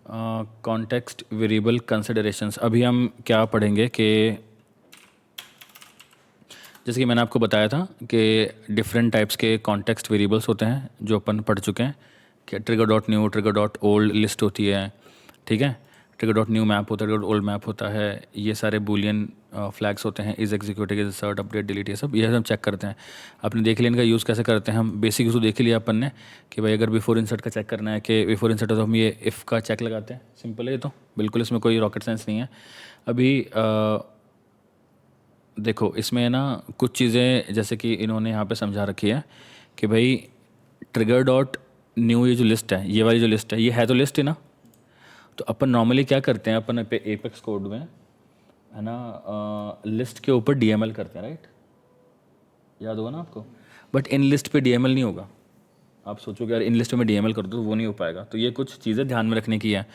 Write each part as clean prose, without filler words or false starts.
Context variable considerations. अभी हम क्या पढ़ेंगे कि जैसे कि मैंने आपको बताया था कि डिफरेंट टाइप्स के कॉन्टेक्स्ट वेरिएबल्स होते हैं जो अपन पढ़ चुके हैं कि trigger dot new, trigger dot old list होती है, ठीक है। ट्रिगर डॉट न्यू मैप होता है, ट्रिगर डॉट ओल्ड मैप होता है, ये सारे बूलियन फ्लैग्स होते हैं, is executed, is insert, update, delete, ये सब हम चेक करते हैं। आपने देख लिया इनका यूज़ कैसे करते हैं हम, बेसिक यूज़ तो देख लिया अपन ने कि भाई अगर बिफोर इंसर्ट का चेक करना है कि बिफोर इंसर्ट है तो हम ये इफ़ का चेक लगाते हैं, सिंपल है ये तो, बिल्कुल इसमें कोई रॉकेट साइंस नहीं है। अभी देखो इसमें है ना कुछ चीज़ें जैसे कि इन्होंने यहाँ पे समझा रखी है कि भाई ट्रिगर डॉट न्यू ये जो लिस्ट है, ये वाली जो लिस्ट है, ये है तो लिस्ट है ना। तो अपन नॉर्मली क्या करते हैं, अपन एपेक्स कोड में है ना लिस्ट के ऊपर डीएमएल करते हैं, राइट, याद होगा ना आपको। बट इन लिस्ट पे डीएमएल नहीं होगा। आप सोचोगे यार इन लिस्ट में डीएमएल कर दो, वो नहीं हो पाएगा। तो ये कुछ चीज़ें ध्यान में रखने की है।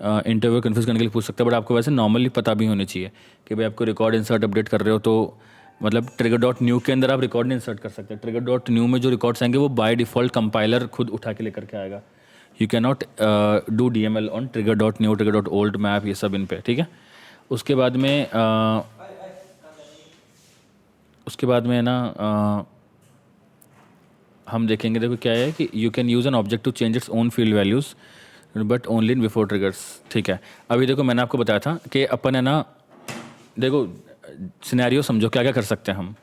इंटरव्यू कन्फ्यूज करने के लिए पूछ सकते हैं, बट आपको वैसे नॉर्मली पता भी होनी चाहिए कि भाई आपको रिकॉर्ड इंसर्ट अपडेट कर रहे हो तो मतलब ट्रिगर डॉट न्यू के अंदर आप रिकॉर्ड इंसर्ट कर सकते हैं। ट्रिगर डॉट न्यू में जो रिकॉर्ड्स आएंगे वो बाय डिफ़ॉल्ट कंपाइलर खुद उठा के लेकर के आएगा। You can not do DML on trigger dot new, trigger dot old map, ये सब इन पे, ठीक है। उसके बाद में है ना हम देखेंगे, देखो क्या है कि you can use an object to change its own field values but only in before triggers, ठीक है। अभी देखो मैंने आपको बताया था कि अपन है ना, देखो सिनेरियो समझो क्या क्या कर सकते हैं हम।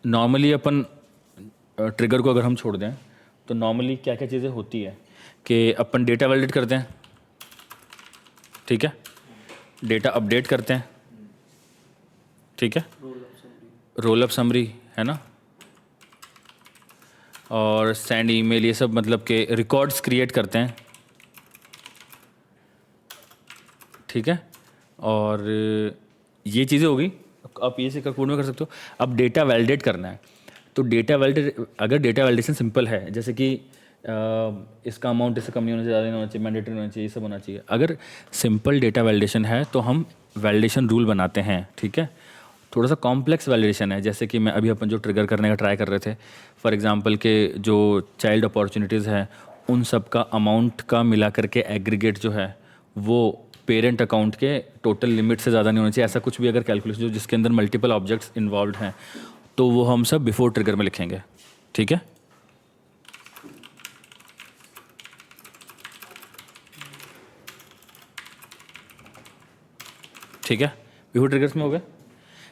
नॉर्मली अपन ट्रिगर को अगर हम छोड़ दें तो नॉर्मली क्या क्या चीज़ें होती है कि अपन डेटा वैलिडेट करते हैं, ठीक है, डेटा अपडेट करते हैं, ठीक है, रोल अप समरी है ना, और सेंड ईमेल, ये सब मतलब कि रिकॉर्ड्स क्रिएट करते हैं, ठीक है। और ये चीज़ें होगी, आप ये से कोड में कर सकते हो। अब डेटा वैलिडेट करना है तो डेटा वैलिडेट, अगर डेटा वैलिडेशन सिंपल है जैसे कि इसका अमाउंट इससे कम नहीं होना चाहिए, ज़्यादा नहीं होना चाहिए, मैंडेटरी होना चाहिए, ये सब होना चाहिए। अगर सिंपल डेटा वैलिडेशन है तो हम वैलिडेशन रूल बनाते हैं, ठीक है। थोड़ा सा कॉम्प्लेक्स वैलिडेशन है जैसे कि मैं अभी अपन जो ट्रिगर करने का ट्राई कर रहे थे, फॉर एग्जांपल के जो चाइल्ड अपॉर्चुनिटीज़ है उन सब का अमाउंट का मिला करके एग्रीगेट जो है वो पेरेंट अकाउंट के टोटल लिमिट से ज़्यादा नहीं होना चाहिए। ऐसा कुछ भी अगर कैलकुलेशन जो जिसके अंदर मल्टीपल ऑब्जेक्ट्स इन्वॉल्व हैं तो वो हम सब बिफोर ट्रिगर में लिखेंगे, ठीक है। ठीक है, बिफोर ट्रिगर्स में हो गया।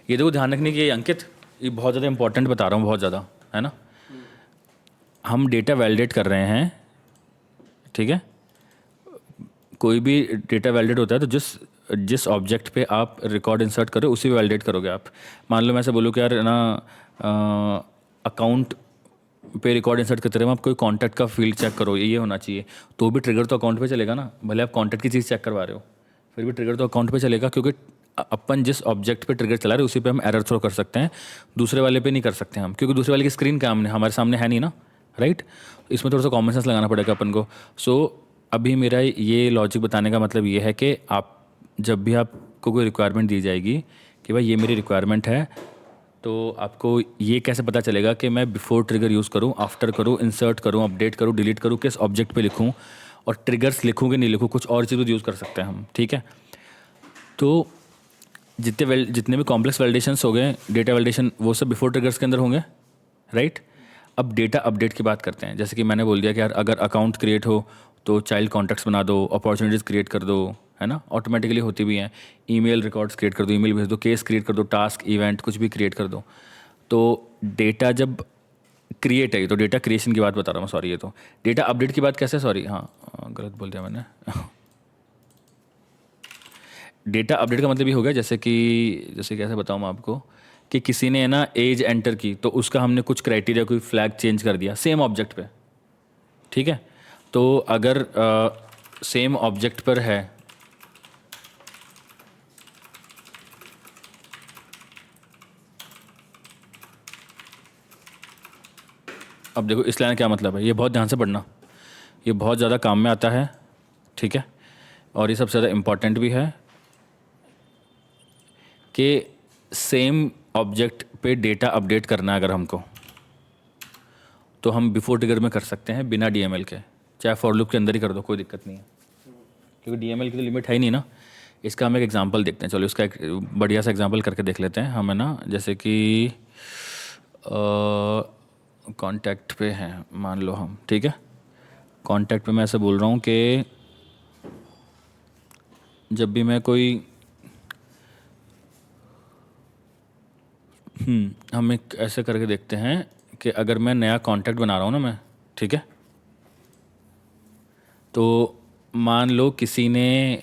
ये देखो ध्यान रखने की, ये अंकित ये बहुत ज़्यादा इंपॉर्टेंट बता रहा हूँ, बहुत ज़्यादा, है ना। हम डेटा वैलिडेट कर रहे हैं, ठीक है। कोई भी डेटा वैलिडेट होता है तो जिस ऑब्जेक्ट पे आप रिकॉर्ड इंसर्ट करो उसी पे वैलिडेट करोगे आप। मान लो मैं ऐसे बोलूँ कि यार ना अकाउंट पे रिकॉर्ड इंसर्ट करते रहे, आप कोई कॉन्टैक्ट का फील्ड चेक करो, ये होना चाहिए, तो भी ट्रिगर तो अकाउंट पे चलेगा ना। भले आप कॉन्टैक्ट की चीज़ चेक करवा रहे हो फिर भी ट्रिगर तो अकाउंट पे चलेगा, क्योंकि अपन जिस ऑब्जेक्ट पे ट्रिगर चला रहे हैं उसी पे हम एरर थ्रो कर सकते हैं, दूसरे वाले पे नहीं कर सकते हम, क्योंकि दूसरे वाले की स्क्रीन क्या हमारे सामने है नहीं ना, राइट। इसमें थोड़ा सा कॉमन सेंस लगाना पड़ेगा अपन को। सो अभी मेरा ये लॉजिक बताने का मतलब ये है कि आप जब भी आपको कोई रिक्वायरमेंट दी जाएगी कि भाई ये मेरी रिक्वायरमेंट है, तो आपको ये कैसे पता चलेगा कि मैं बिफोर ट्रिगर यूज़ करूँ, आफ्टर करूँ, इंसर्ट करूँ, अपडेट करूँ, डिलीट करूँ, किस ऑब्जेक्ट पे लिखूँ, और ट्रिगर्स लिखूँ कि नहीं लिखूँ, कुछ और चीज़ यूज़ कर सकते हैं हम, ठीक है। तो जितने भी कॉम्प्लेक्स वैलिडेशंस हो गए, डेटा वैलिडेशन, वो सब बिफोर ट्रिगर्स के अंदर होंगे, राइट। अब डेटा अपडेट की बात करते हैं। जैसे कि मैंने बोल दिया कि यार अगर अकाउंट क्रिएट हो तो चाइल्ड कॉन्टैक्ट्स बना दो, अपॉर्चुनिटीज़ क्रिएट कर दो, है ना, ऑटोमेटिकली होती भी हैं। ईमेल रिकॉर्ड्स क्रिएट कर दो, ईमेल भेज दो, केस क्रिएट कर दो, टास्क, इवेंट, कुछ भी क्रिएट कर दो। तो डेटा जब क्रिएट है, तो डेटा क्रिएशन की बात बता रहा हूँ, सॉरी। ये तो डेटा अपडेट की बात कैसे, सॉरी, हाँ गलत बोल दिया मैंने। डेटा अपडेट का मतलब ये हो गया जैसे कैसे बताऊँ मैं आपको कि किसी ने है ना एज एंटर की तो उसका हमने कुछ क्राइटेरिया, कोई फ्लैग चेंज कर दिया सेम ऑब्जेक्ट पे, ठीक है। तो अगर सेम ऑब्जेक्ट पर है अब देखो इस लाइन का क्या मतलब है, ये बहुत ध्यान से पढ़ना, ये बहुत ज़्यादा काम में आता है, ठीक है। और ये सबसे ज़्यादा इम्पॉर्टेंट भी है कि सेम ऑब्जेक्ट पे डेटा अपडेट करना है अगर हमको, तो हम बिफोर ट्रिगर में कर सकते हैं बिना डीएमएल के, चाहे फॉर लूप के अंदर ही कर दो, कोई दिक्कत नहीं है। क्योंकि डीएमएल की तो लिमिट है ही नहीं ना। इसका हम एक एग्जांपल देखते हैं, चलो इसका एक बढ़िया सा एग्जांपल करके देख लेते हैं हम, है ना। जैसे कि कांटेक्ट पे हैं मान लो हम, ठीक है। कांटेक्ट पे मैं ऐसे बोल रहा हूँ कि जब भी मैं कोई हम एक ऐसे करके देखते हैं कि अगर मैं नया कांटेक्ट बना रहा हूँ ना मैं, ठीक है, तो मान लो किसी ने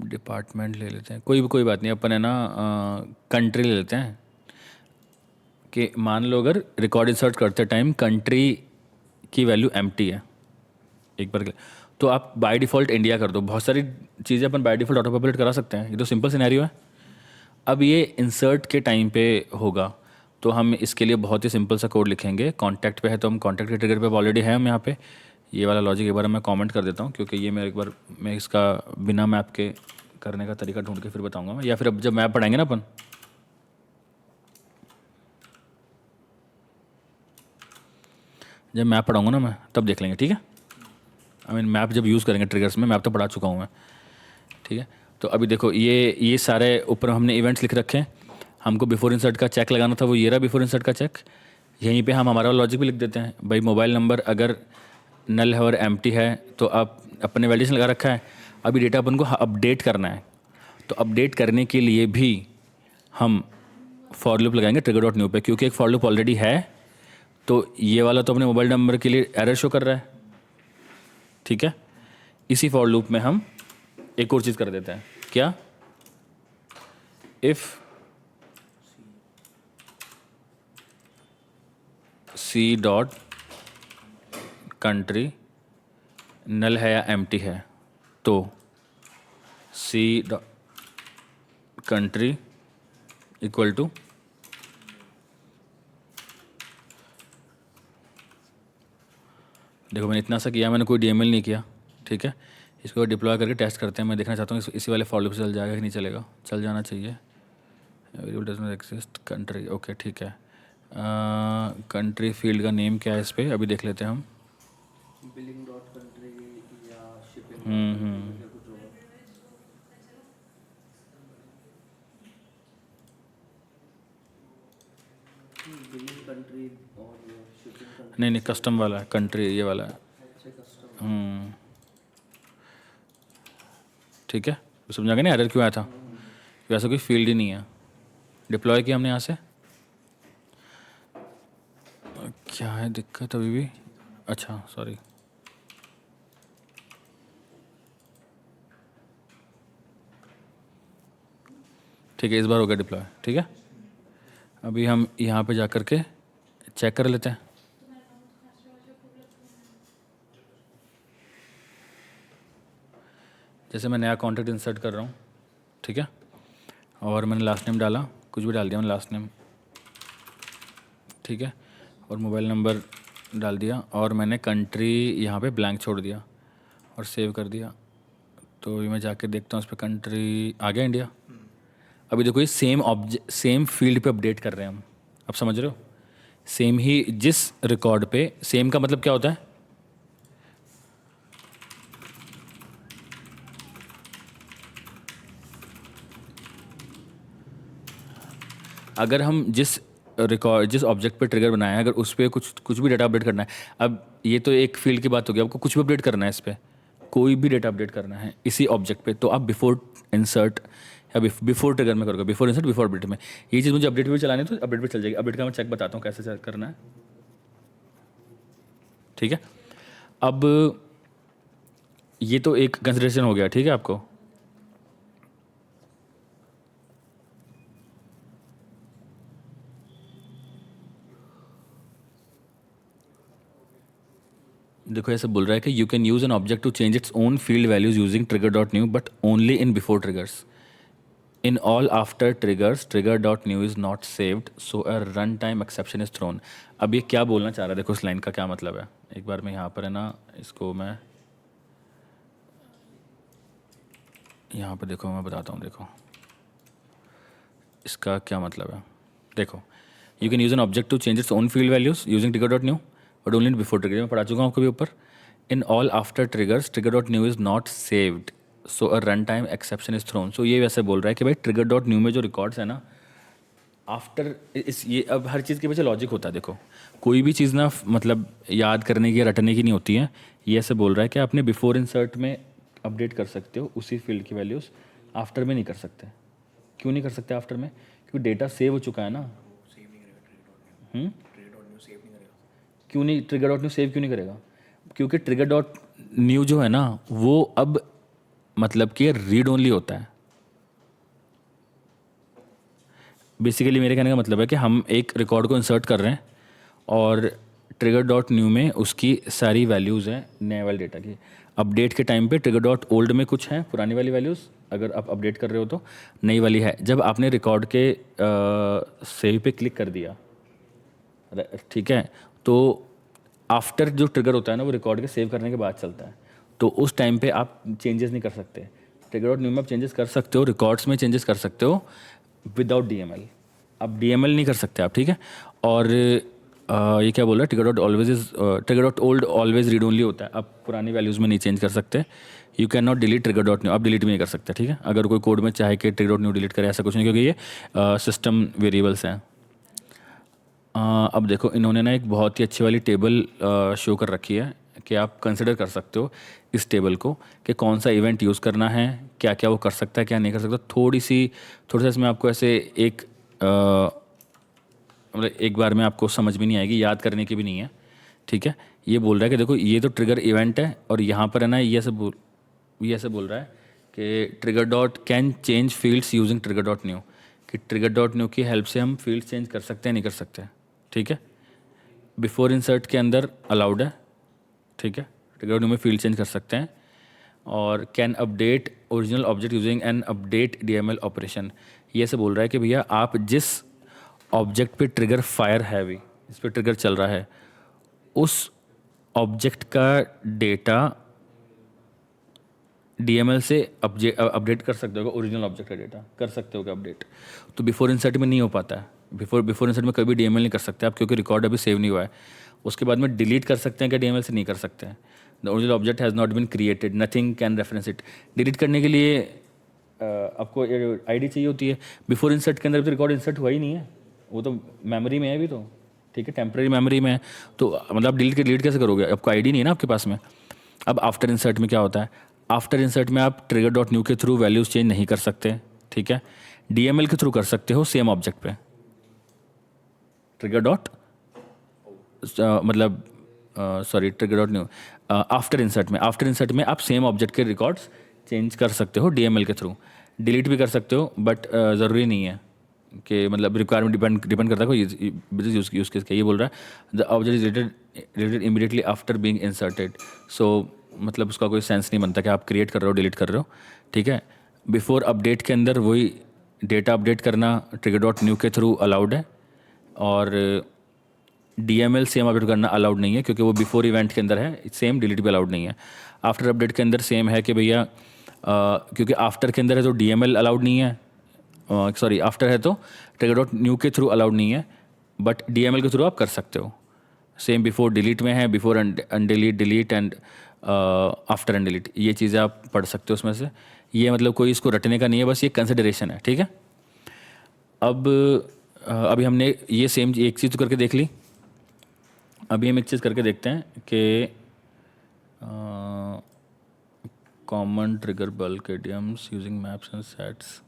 डिपार्टमेंट ले लेते हैं, कोई बात नहीं, अपन है ना कंट्री ले लेते हैं कि मान लो अगर रिकॉर्ड इंसर्ट करते टाइम कंट्री की वैल्यू एम्प्टी है एक बार के लिए, तो आप बाय डिफ़ॉल्ट इंडिया कर दो। बहुत सारी चीज़ें अपन बाय डिफ़ॉल्ट ऑटो पॉपुलेट करा सकते हैं, ये तो सिंपल सिनेरियो है। अब ये इंसर्ट के टाइम पे होगा, तो हम इसके लिए बहुत ही सिंपल सा कोड लिखेंगे। कॉन्टैक्ट पे है तो हम कॉन्टैक्ट के ट्रिगर पे ऑलरेडी है हम यहाँ पे। ये वाला लॉजिक एक बार मैं कमेंट कर देता हूँ, क्योंकि ये मैं एक बार मैं इसका बिना मैप के करने का तरीका ढूंढ के फिर बताऊँगा मैं, या फिर अब जब मैप पढ़ाएंगे ना अपन, जब मैप पढ़ाऊँगा ना मैं तब देख लेंगे, ठीक है। आई मीन मैप जब यूज़ करेंगे ट्रिगर्स में, मैप तो पढ़ा चुका हूँ मैं, ठीक है। तो अभी देखो ये सारे ऊपर हमने इवेंट्स लिख रखे हैं। हमको बिफोर इंसर्ट का चेक लगाना था, वो ये रहा बिफोर इंसर्ट का चेक। यहीं पे हम हमारा लॉजिक भी लिख देते हैं भाई, मोबाइल नंबर अगर नल है और एम्प्टी है तो आप अपने वैलिडेशन लगा रखा है, अभी डेटा अपन को अपडेट करना है। तो अपडेट करने के लिए भी हम फॉर लूप लगाएंगे ट्रिगर डॉट न्यू पे, क्योंकि एक फॉर लूप ऑलरेडी है। तो ये वाला तो अपने मोबाइल नंबर के लिए एरर शो कर रहा है, ठीक है। इसी फॉर लूप में हम एक और चीज़ कर देते हैं, क्या, if C dot country null है या एम्प्टी है, तो C dot country equal to देखो मैंने इतना सा किया, मैंने कोई डीएमएल नहीं किया, ठीक है। इसको डिप्लॉय करके टेस्ट करते हैं। मैं देखना चाहता हूँ इसी वाले फॉर लूप से चल जाएगा कि नहीं चलेगा। चल जाना चाहिए। Variable does not exist country, okay ठीक है। कंट्री फील्ड का नेम क्या है इस पर अभी देख लेते हैं हम। बिलिंग डॉट कंट्री या शिपिंग कुछ होगा। बिलिंग कंट्री और शिपिंग कंट्री नहीं कस्टम वाला है, कंट्री ये वाला है। अच्छा कस्टम। ठीक है, तो समझा गया ना एरर क्यों आया था, क्योंकि ऐसा कोई फील्ड ही नहीं है। डिप्लॉय किया हमने यहाँ से, क्या है दिक्कत अभी भी, अच्छा सॉरी, ठीक है इस बार हो गया डिप्लॉय, ठीक है। अभी हम यहाँ पे जा कर के चेक कर लेते हैं। जैसे मैं नया कॉन्टैक्ट इंसर्ट कर रहा हूँ, ठीक है, और मैंने लास्ट नेम डाला, कुछ भी डाल दिया मैंने लास्ट नेम, ठीक है, और मोबाइल नंबर डाल दिया, और मैंने कंट्री यहाँ पे ब्लैंक छोड़ दिया और सेव कर दिया। तो ये मैं जाके देखता हूँ इस पर कंट्री आ गया इंडिया। अभी देखो ये सेम फील्ड पे अपडेट कर रहे हैं हम, अब समझ रहे हो, सेम ही जिस रिकॉर्ड पे, सेम का मतलब क्या होता है, अगर हम जिस ऑब्जेक्ट पे ट्रिगर बनाया है, अगर उस पर कुछ भी डेटा अपडेट करना है, अब ये तो एक फील्ड की बात होगी, आपको कुछ भी अपडेट करना है इस पर, कोई भी डेटा अपडेट करना है इसी ऑब्जेक्ट पे, तो आप बिफोर इंसर्ट या बिफोर ट्रिगर में करोगे, बिफोर इंसर्ट बिफोर अपडेट में। ये चीज़ मुझे अपडेट पे भी चलानी है तो अपडेट पे चल जाएगी। अपडेट का मैं चेक बताता हूँ कैसे चेक करना है, ठीक है। अब ये तो एक कंसिडरेशन हो गया, ठीक है आपको। देखो ऐसे बोल रहा है कि you can use an object to change its own field values using trigger dot new but only in before triggers. In all after triggers trigger dot new is not saved so a run time exception is thrown. अब ये क्या बोलना चाह रहा है, देखो इस line का क्या मतलब है। एक बार मैं यहाँ पर है ना, इसको मैं यहाँ पर देखो मैं बताता हूँ, देखो इसका क्या मतलब है। देखो you can use an object to change its own field values using trigger dot new but only before trigger, मैं पढ़ा चुका हूँ कभी ऊपर. In all after triggers trigger dot new is not saved, so a run time exception is thrown. So ये वैसे बोल रहा है कि भाई ट्रिगर डॉट न्यू में जो रिकॉर्ड्स है ना, आफ्टर इस ये अब हर चीज़ के पीछे लॉजिक होता है. देखो कोई भी चीज़ ना मतलब याद करने की या रटने की नहीं होती है. ये ऐसे बोल रहा है कि आपने बिफोर इंसर्ट में अपडेट कर सकते हो उसी फील्ड की वैल्यूज़, आफ्टर में नहीं कर सकते. क्यों नहीं कर सकते आफ्टर में? क्योंकि डेटा सेव हो चुका है ना. क्यों नहीं ट्रिगर डॉट न्यू सेव क्यों नहीं करेगा? क्योंकि ट्रिगर डॉट न्यू जो है ना वो अब मतलब कि रीड ओनली होता है. बेसिकली मेरे कहने का मतलब है कि हम एक रिकॉर्ड को इंसर्ट कर रहे हैं और ट्रिगर डॉट न्यू में उसकी सारी वैल्यूज़ हैं नए वाले डेटा की. अपडेट के टाइम पे ट्रिगर डॉट ओल्ड में कुछ है पुरानी वाली वैल्यूज़, अगर आप अपडेट कर रहे हो तो नई वाली है. जब आपने रिकॉर्ड के सेव पे क्लिक कर दिया, ठीक है, तो आफ्टर जो ट्रिगर होता है ना वो रिकॉर्ड के सेव करने के बाद चलता है. तो उस टाइम पे आप चेंजेस नहीं कर सकते. ट्रिगर डॉट न्यू में आप चेंजेस कर सकते हो, रिकॉर्ड्स में चेंजेस कर सकते हो विदाउट डीएमएल. अब डीएमएल नहीं कर सकते आप, ठीक है. और ये क्या बोल रहा है, trigger dot old always read only होता है. आप पुरानी वैल्यूज़ में नहीं चेंज कर सकते. You can not delete trigger dot new, आप डिलीट भी नहीं कर सकते, ठीक है. अगर कोई कोड में चाहे कि ट्रिगर डॉट न्यू डिलीट करे ऐसा कुछ नहीं, क्योंकि ये सिस्टम वेरिएबल्स हैं. अब देखो इन्होंने ना एक बहुत ही अच्छी वाली टेबल शो कर रखी है कि आप कंसिडर कर सकते हो इस टेबल को कि कौन सा इवेंट यूज़ करना है, क्या क्या वो कर सकता है क्या नहीं कर सकता. थोड़ा सा इसमें आपको ऐसे एक मतलब एक बार में आपको समझ में नहीं आएगी, याद करने की भी नहीं है, ठीक है. ये बोल रहा है कि देखो ये तो ट्रिगर इवेंट है और यहाँ पर है ना ये ऐसे बोल रहा है कि trigger dot can change fields using trigger dot new, कि ट्रिगर डॉट न्यू की हेल्प से हम फील्ड चेंज कर सकते हैं नहीं कर सकते, ठीक है. बिफोर इंसर्ट के अंदर अलाउड है, ठीक है. ट्रिगर न्यू में फील्ड चेंज कर सकते हैं. और can update original object using an update DML operation. ये से बोल रहा है कि भैया आप जिस ऑब्जेक्ट पे ट्रिगर फायर है अभी, इस पे ट्रिगर चल रहा है, उस ऑब्जेक्ट का डेटा डीएमएल से अपडेट कर सकते हो. ओरिजिनल ऑब्जेक्ट का डेटा कर सकते हो अपडेट. तो बिफोर इंसर्ट में नहीं हो पाता है. बिफोर इंसर्ट में कभी डीएमएल नहीं कर सकते आप, क्योंकि रिकॉर्ड अभी सेव नहीं हुआ है. उसके बाद में डिलीट कर सकते हैं क्या? डीएमएल से नहीं कर सकते हैं. The original object has not been created, nothing can reference it. Delete करने के लिए आपको आईडी चाहिए होती है. बिफोर इंसर्ट के अंदर तो रिकॉर्ड इंसर्ट हुआ ही नहीं है, वो तो मेमोरी में है अभी तो, ठीक है, टेम्प्रेरी मेमोरी में है. तो मतलब आप डिलीट कैसे करोगे? आपको आईडी नहीं है ना आपके पास में. अब आफ्टर इंसर्ट में क्या होता है? आफ्टर इंसर्ट में आप ट्रिगर डॉट न्यू के थ्रू वैल्यूज़ चेंज नहीं कर सकते, ठीक है. डीएमएल के थ्रू कर सकते हो सेम ऑब्जेक्ट पे. ट्रिगर डॉट मतलब sorry trigger dot new after insert में आप सेम ऑब्जेक्ट के रिकॉर्ड्स चेंज कर सकते हो डीएमएल के थ्रू. डिलीट भी कर सकते हो, बट ज़रूरी नहीं है कि मतलब रिक्वायरमेंट डिपेंड करता है कोई बिजनेस यूज़ केस का. ये बोल रहा है the object is related immediately after being inserted. So मतलब उसका कोई सेंस नहीं बनता कि आप क्रिएट कर रहे हो डिलीट कर रहे हो, ठीक है. बिफोर अपडेट के अंदर वही डेटा अपडेट करना ट्रिगर डॉट न्यू के थ्रू अलाउड है. और डीएमएल सेम अपडेट करना अलाउड नहीं है, क्योंकि वो बिफोर इवेंट के अंदर है. सेम डिलीट भी अलाउड नहीं है. आफ्टर अपडेट के अंदर सेम है कि भैया क्योंकि आफ्टर के अंदर है तो डीएमएल अलाउड नहीं है. सॉरी आफ्टर है तो ट्रिगर डॉट न्यू के थ्रू अलाउड नहीं है, बट डीएमएल के थ्रू आप कर सकते हो. सेम बिफोर डिलीट में है, बिफोर अनडिलीट, डिलीट एंड आफ्टर अनडिलीट. ये चीज़ें आप पढ़ सकते हो उसमें से. ये मतलब कोई इसको रटने का नहीं है, बस ये कंसिडरेशन है, ठीक है. अब अभी हमने ये सेम एक चीज़ तो करके देख ली. अभी हम एक चीज़ करके देखते हैं कि common trigger bulk idioms using maps and sets.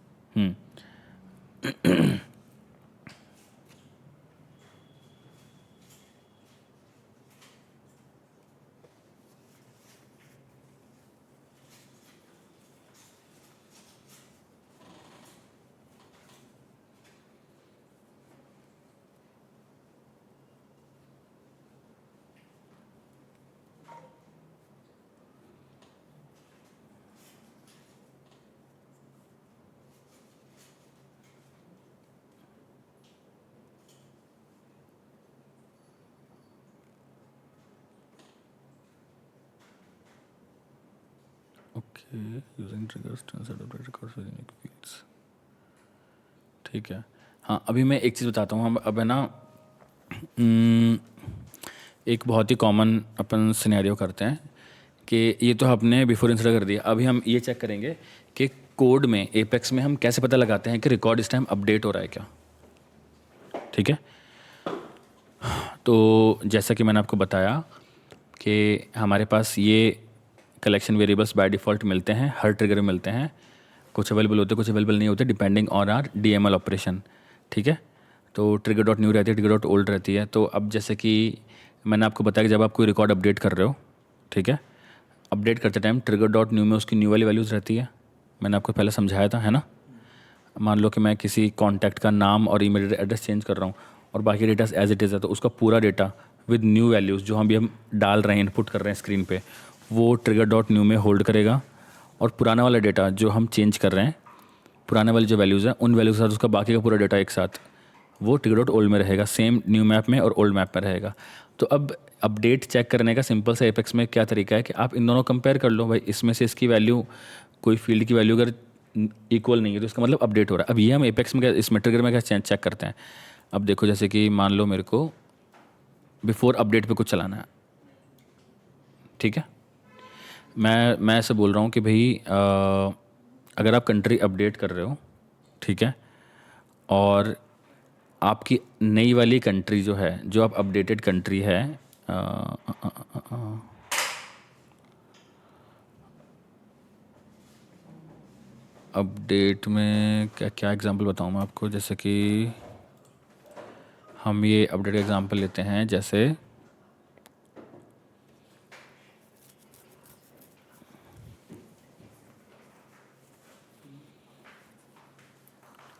Okay, using triggers to insert update records with unique fields, ठीक है. हाँ, अभी मैं एक चीज़ बताता हूँ. हम अब है ना एक बहुत ही कॉमन अपन सिनेरियो करते हैं कि ये तो आपने बिफोर इंसर्ट कर दिया, अभी हम ये चेक करेंगे कि कोड में एपेक्स में हम कैसे पता लगाते हैं कि रिकॉर्ड इस टाइम अपडेट हो रहा है क्या। ठीक है, तो जैसा कि मैंने आपको बताया कि हमारे पास ये कलेक्शन वेरिएबल्स बाय डिफ़ॉल्ट मिलते हैं, हर ट्रिगर में मिलते हैं, कुछ अवेलेबल होते हैं कुछ अवेलेबल नहीं होते, depending on our DML operation. ठीक है, तो ट्रिगर डॉट न्यू रहती है, ट्रिगर डॉट ओल्ड रहती है। तो अब जैसे कि मैंने आपको बताया कि जब आप कोई रिकॉर्ड अपडेट कर रहे हो, ठीक है, अपडेट करते टाइम ट्रिगर डॉट न्यू में उसकी न्यू वाली वैल्यूज़ रहती है, मैंने आपको पहले समझाया था, है ना। मान लो कि मैं किसी कॉन्टैक्ट का नाम और ईमेल एड्रेस चेंज कर रहा हूँ और बाकी डेटा एज इट इज़ है, तो उसका पूरा डेटा विद न्यू वैल्यूज़ जो हम डाल रहे हैं, इनपुट कर रहे हैं स्क्रीन पे, वो ट्रिगर डॉट न्यू में होल्ड करेगा। और पुराना वाला डेटा जो हम चेंज कर रहे हैं, पुराने वाले जो वैल्यूज़ हैं उन वैल्यूज़ के साथ उसका बाकी का पूरा डेटा एक साथ वो ट्रिगर डॉट ओल्ड में रहेगा, सेम न्यू मैप में और ओल्ड मैप में रहेगा। तो अब अपडेट चेक करने का सिंपल सा एपेक्स में क्या तरीका है कि आप इन दोनों कंपेयर कर लो, भाई इसमें से इसकी वैल्यू, कोई फील्ड की वैल्यू अगर इक्वल नहीं है तो इसका मतलब अपडेट हो रहा है। अब ये हम एपेक्स में क्या, इसमें ट्रिगर में क्या चेक करते हैं। अब देखो जैसे कि मान लो मेरे को बिफोर अपडेट पे कुछ चलाना है, ठीक है, मैं ऐसे बोल रहा हूँ कि भाई अगर आप कंट्री अपडेट कर रहे हो, ठीक है, और आपकी नई वाली कंट्री जो है, जो आप अपडेटेड कंट्री है, अपडेट में क्या क्या एग्जांपल बताऊँ मैं आपको, जैसे कि हम ये अपडेट एग्जांपल लेते हैं, जैसे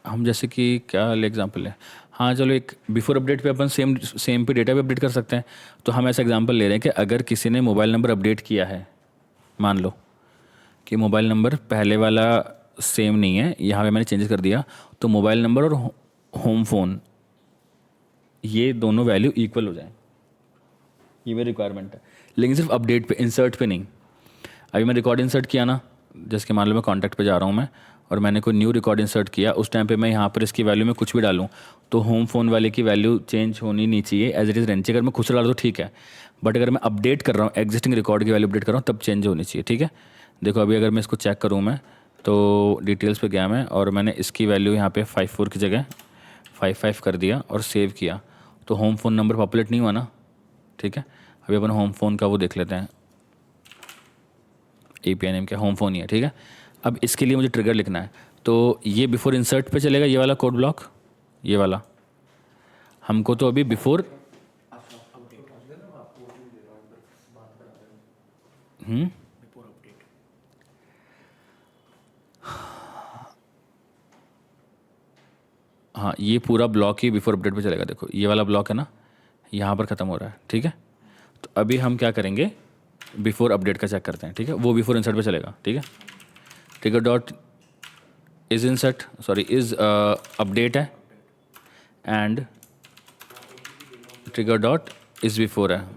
हम जैसे कि क्या एग्जांपल है, हाँ चलो एक बिफोर अपडेट पे अपन सेम पे डेटा भी अपडेट कर सकते हैं। तो हम ऐसा एग्जांपल ले रहे हैं कि अगर किसी ने मोबाइल नंबर अपडेट किया है, मान लो कि मोबाइल नंबर पहले वाला सेम नहीं है, यहाँ पे मैंने चेंजेस कर दिया, तो मोबाइल नंबर और होम फ़ोन ये दोनों वैल्यू इक्वल हो जाएं, ये मेरी रिक्वायरमेंट है। लेकिन सिर्फ अपडेट पे, इंसर्ट पे नहीं। अभी मैं रिकॉर्ड इंसर्ट किया ना, जैसे कि मान लो मैं कॉन्टैक्ट पे जा रहा हूँ मैं, और मैंने कोई न्यू रिकॉर्ड इंसर्ट किया, उस टाइम पे मैं यहाँ पर इसकी वैल्यू में कुछ भी डालूँ तो होम फ़ोन वाले की वैल्यू चेंज होनी नहीं चाहिए, एज इट इज़ रहनी चाहिए। अगर मैं खुद से डालूँ तो ठीक है, बट अगर मैं अपडेट कर रहा हूँ, एग्जिस्टिंग रिकॉर्ड की वैल्यू अपडेट कर रहा हूँ, तब चेंज होनी चाहिए। ठीक है, देखो अभी अगर मैं इसको चेक करूँ मैं, तो डिटेल्स पे गया मैं और मैंने इसकी वैल्यू यहाँ पे 54 की जगह 55 कर दिया और सेव किया, तो होम फ़ोन नंबर पॉपुलेट नहीं हुआ ना। ठीक है, अभी अपन होम फ़ोन का वो देख लेते हैं, API नेम क्या, होम फ़ोन ही है। ठीक है, अब इसके लिए मुझे ट्रिगर लिखना है, तो ये बिफोर इंसर्ट पे चलेगा, ये वाला कोड ब्लॉक, ये वाला हमको तो अभी बिफोर हाँ, ये पूरा ब्लॉक ही बिफोर अपडेट पे चलेगा। देखो ये वाला ब्लॉक है ना, यहाँ पर ख़त्म हो रहा है। ठीक है, तो अभी हम क्या करेंगे, बिफोर अपडेट का चेक करते हैं। ठीक है, वो बिफोर इंसर्ट पे चलेगा। ठीक है, trigger dot is insert, sorry is update है, and trigger dot is before है।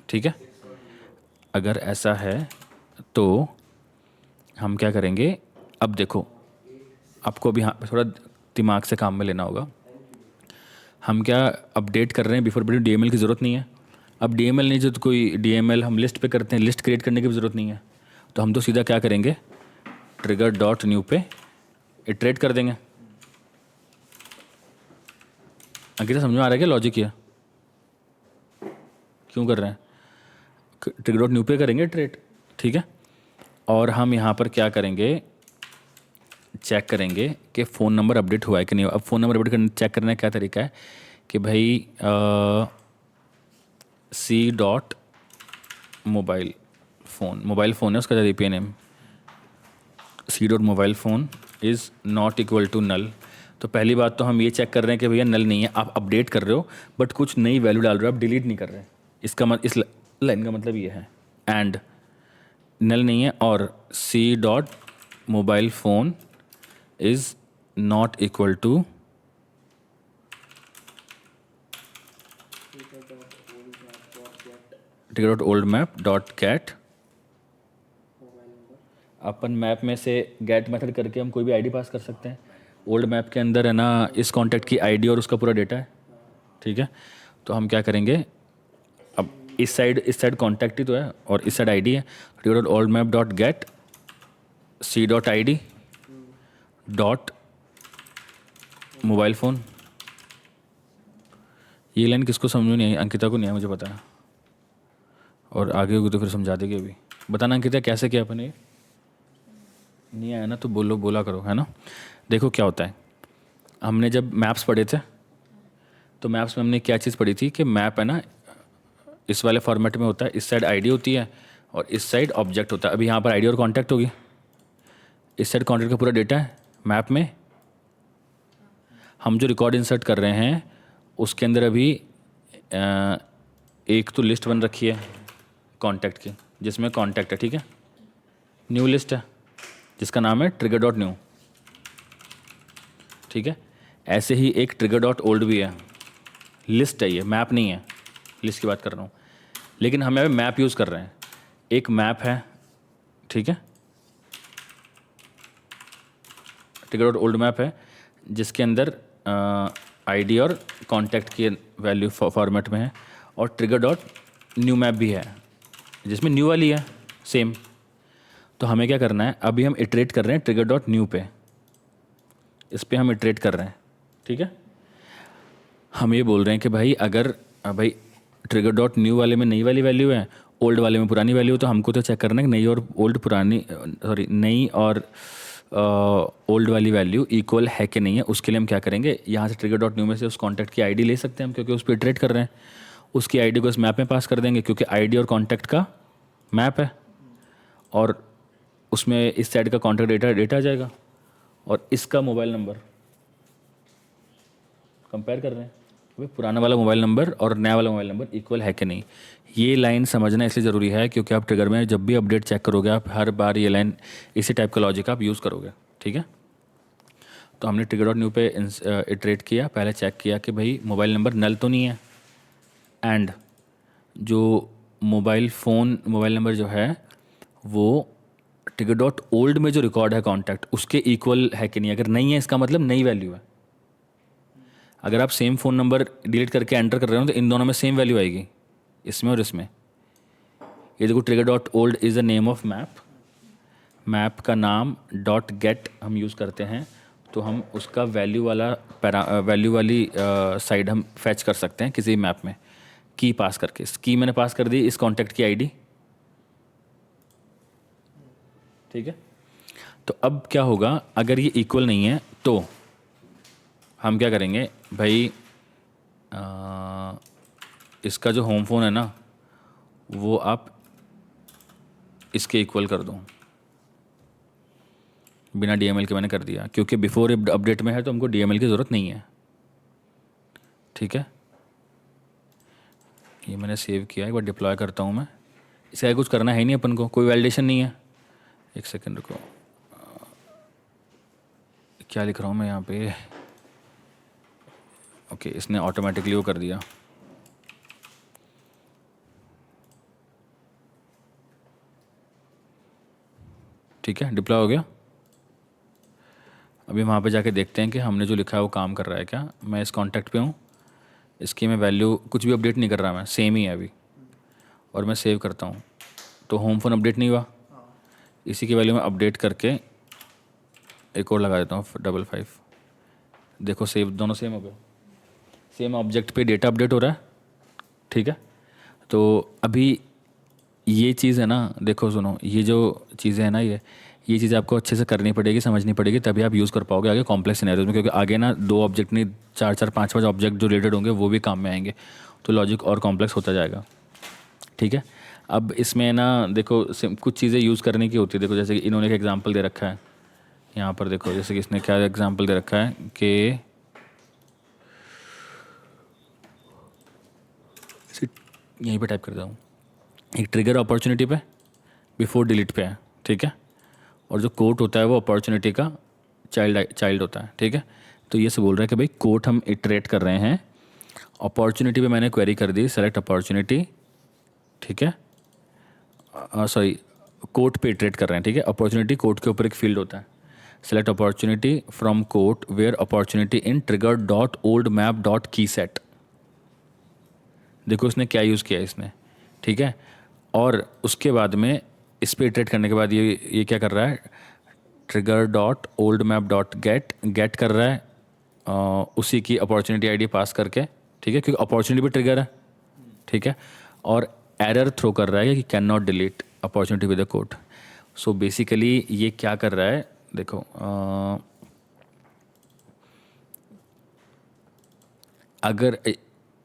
ठीक है, अगर ऐसा है तो हम क्या करेंगे, अब देखो आपको अभी यहाँ पे थोड़ा दिमाग से काम में लेना होगा। हम क्या अपडेट कर रहे हैं बिफोर अपडेट, DML की ज़रूरत नहीं है। अब DML नहीं, जो तो कोई DML हम लिस्ट पे करते हैं, लिस्ट क्रिएट करने की भी ज़रूरत नहीं है। तो हम तो सीधा क्या करेंगे, ट्रिगर डॉट न्यू पे इटरेट कर देंगे। अंकिता समझ में आ रहा है क्या लॉजिक? किया क्यों कर रहे हैं, ट्रिगर डॉट न्यू पे करेंगे इटरेट। ठीक है, और हम यहाँ पर क्या करेंगे, चेक करेंगे कि फ़ोन नंबर अपडेट हुआ है कि नहीं हुआ। अब फ़ोन नंबर अपडेट करने चेक करने का क्या तरीका है कि भाई सी डॉट मोबाइल फ़ोन है उसका API name, C dot mobile phone is not equal to null. तो पहली बात तो हम ये चेक कर रहे हैं कि भैया नल नहीं है, आप अपडेट कर रहे हो बट कुछ नई वैल्यू डाल रहे हो, आप डिलीट नहीं कर रहे। इसका इस लाइन का मतलब ये है, एंड नल नहीं है, और C dot mobile phone is not equal to trigger dot old map dot get. अपन मैप में से गेट मेथड करके हम कोई भी आईडी पास कर सकते हैं। ओल्ड मैप के अंदर है ना इस कॉन्टैक्ट की आईडी और उसका पूरा डेटा है। ठीक है, तो हम क्या करेंगे, अब इस साइड कॉन्टैक्ट ही तो है और इस साइड आईडी है। Trigger dot old map dot get C dot I D dot mobile phone. ये लाइन किसको समझ में नहीं आई? अंकिता को नहीं है, मुझे पता है, और आगे होगी तो फिर समझा देगी अभी। बताना अंकिता कैसे किया अपन ये? नहीं आया ना तो बोला करो, है ना। देखो क्या होता है, हमने जब मैप्स पढ़े थे तो मैप्स में हमने क्या चीज़ पढ़ी थी कि मैप है ना इस वाले फॉर्मेट में होता है, इस साइड आईडी होती है और इस साइड ऑब्जेक्ट होता है। अभी यहाँ पर आईडी और कॉन्टैक्ट होगी, इस साइड कॉन्टैक्ट का पूरा डेटा है मैप में। हम जो रिकॉर्ड इंसर्ट कर रहे हैं उसके अंदर अभी एक तो लिस्ट बन रखी है कॉन्टैक्ट की जिसमें कॉन्टैक्ट है, ठीक है। न्यू लिस्ट है जिसका नाम है ट्रिगर डॉट न्यू, ठीक है। ऐसे ही एक ट्रिगर डॉट ओल्ड भी है, लिस्ट है, ये मैप नहीं है, लिस्ट की बात कर रहा हूँ। लेकिन हम यहाँ पे मैप यूज़ कर रहे हैं। एक मैप है, ठीक है, ट्रिगर डॉट ओल्ड मैप है जिसके अंदर आईडी और कॉन्टैक्ट की वैल्यू फॉर्मेट में है, और ट्रिगर डॉट न्यू मैप भी है जिसमें न्यू वाली है सेम। तो हमें क्या करना है, अभी हम इटरेट कर रहे हैं ट्रिगर डॉट न्यू पे, इस पे हम इटरेट कर रहे हैं, ठीक है। हम ये बोल रहे हैं कि भाई अगर भाई ट्रिगर डॉट न्यू वाले में नई वाली वैल्यू है, ओल्ड वाले में पुरानी वैल्यू, तो हमको तो चेक करना है कि नई और ओल्ड पुरानी नई और ओल्ड वाली वैल्यू इक्वल है कि नहीं है। उसके लिए हम क्या करेंगे, यहाँ से ट्रिगर डॉट न्यू में से उस कॉन्टैक्ट की आईडी ले सकते हैं हम, क्योंकि उस पर इटरेट कर रहे हैं। उसकी आईडी को इस मैप में पास कर देंगे क्योंकि आईडी और कॉन्टैक्ट का मैप है, और उसमें इस साइड का कॉन्टैक्ट डेटा आ जाएगा, और इसका मोबाइल नंबर कंपेयर कर रहे हैं भाई पुराना वाला मोबाइल नंबर और नया वाला मोबाइल नंबर इक्वल है कि नहीं। ये लाइन समझना इसलिए ज़रूरी है क्योंकि आप ट्रिगर में जब भी अपडेट चेक करोगे आप हर बार ये लाइन इसी टाइप का लॉजिक आप यूज़ करोगे, ठीक है। तो हमने ट्रिगर डॉट न्यू पे इटरेट किया, पहले चेक किया कि भाई मोबाइल नंबर नल तो नहीं है, एंड जो मोबाइल नंबर जो है वो ट्रिगर डॉट ओल्ड में जो रिकॉर्ड है कॉन्टैक्ट उसके इक्वल है कि नहीं। अगर नहीं है इसका मतलब नई वैल्यू है। अगर आप सेम फ़ोन नंबर डिलीट करके एंटर कर रहे हो तो इन दोनों में सेम वैल्यू आएगी, इसमें और इसमें। ये देखो trigger dot old is the name of map, map का नाम डॉट गेट हम यूज़ करते हैं, तो हम उसका वैल्यू वाली साइड हम फैच कर सकते हैं किसी मैप में की पास करके। की मैंने पास कर दी इस कॉन्टैक्ट की आईडी, ठीक है। तो अब क्या होगा, अगर ये इक्वल नहीं है तो हम क्या करेंगे भाई, इसका जो होम फ़ोन है ना वो आप इसके इक्वल कर दो। बिना डीएमएल के मैंने कर दिया क्योंकि बिफोर अपडेट में है तो हमको डीएमएल की ज़रूरत नहीं है, ठीक है। ये मैंने सेव किया, एक बार डिप्लॉय करता हूँ मैं। इसका कुछ करना है ही नहीं अपन को, कोई वैलिडेशन नहीं है। एक सेकंड रुको, क्या लिख रहा हूँ मैं यहाँ पे। ओके, इसने ऑटोमेटिकली वो कर दिया। ठीक है, डिप्लॉय हो गया। अभी वहाँ पे जाके देखते हैं कि हमने जो लिखा है वो काम कर रहा है क्या। मैं इस कॉन्टैक्ट पे हूँ, इसकी मैं वैल्यू कुछ भी अपडेट नहीं कर रहा, मैं सेम ही है अभी, और मैं सेव करता हूँ तो होम फ़ोन अपडेट नहीं हुआ। इसी की वैल्यू मैं अपडेट करके एक और लगा देता हूँ 55। देखो सेव, दोनों सेम हो गए, सेम ऑब्जेक्ट पे डेटा अपडेट हो रहा है, ठीक है। तो अभी ये चीज़ है ना, देखो सुनो, ये जो चीज़ें हैं ना ये चीज़ आपको अच्छे से करनी पड़ेगी, समझनी पड़ेगी, तभी आप यूज़ कर पाओगे आगे कॉम्प्लेक्स सिनेरियोज में। क्योंकि आगे ना 2 ऑब्जेक्ट नहीं 4 5 ऑब्जेक्ट जो रिलेटेड होंगे वो भी काम में आएंगे, तो लॉजिक और कॉम्प्लेक्स होता जाएगा, ठीक है। अब इसमें ना देखो कुछ चीज़ें यूज़ करने की होती है। देखो जैसे कि इन्होंने एक एग्जांपल दे रखा है यहाँ पर, देखो जैसे कि इसने क्या एग्जांपल दे रखा है कि यहीं पे टाइप करता हूँ, एक ट्रिगर अपॉर्चुनिटी पे बिफोर डिलीट पे है, ठीक है। और जो कोट होता है वो अपॉर्चुनिटी का चाइल्ड होता है, ठीक है। तो ये से बोल रहा है कि भाई कोट हम इटरेट कर रहे हैं, अपॉर्चुनिटी पे मैंने क्वेरी कर दी सेलेक्ट अपॉर्चुनिटी, ठीक है। सॉरी, कोट पे इटरेट कर रहे हैं, ठीक है। अपॉर्चुनिटी कोट के ऊपर एक फील्ड होता है, select opportunity from quote where opportunity in trigger dot old map dot key set. देखो इसने क्या यूज़ किया है, इसने ठीक है। और उसके बाद में इस पर इटरेट करने के बाद ये क्या कर रहा है, trigger dot old map dot get get कर रहा है उसी की अपॉर्चुनिटी आईडी पास करके, ठीक है, क्योंकि अपॉर्चुनिटी भी ट्रिगर है, ठीक है। और एरर थ्रो कर रहा है कि can not delete opportunity with a code. So basically ये क्या कर रहा है, देखो अगर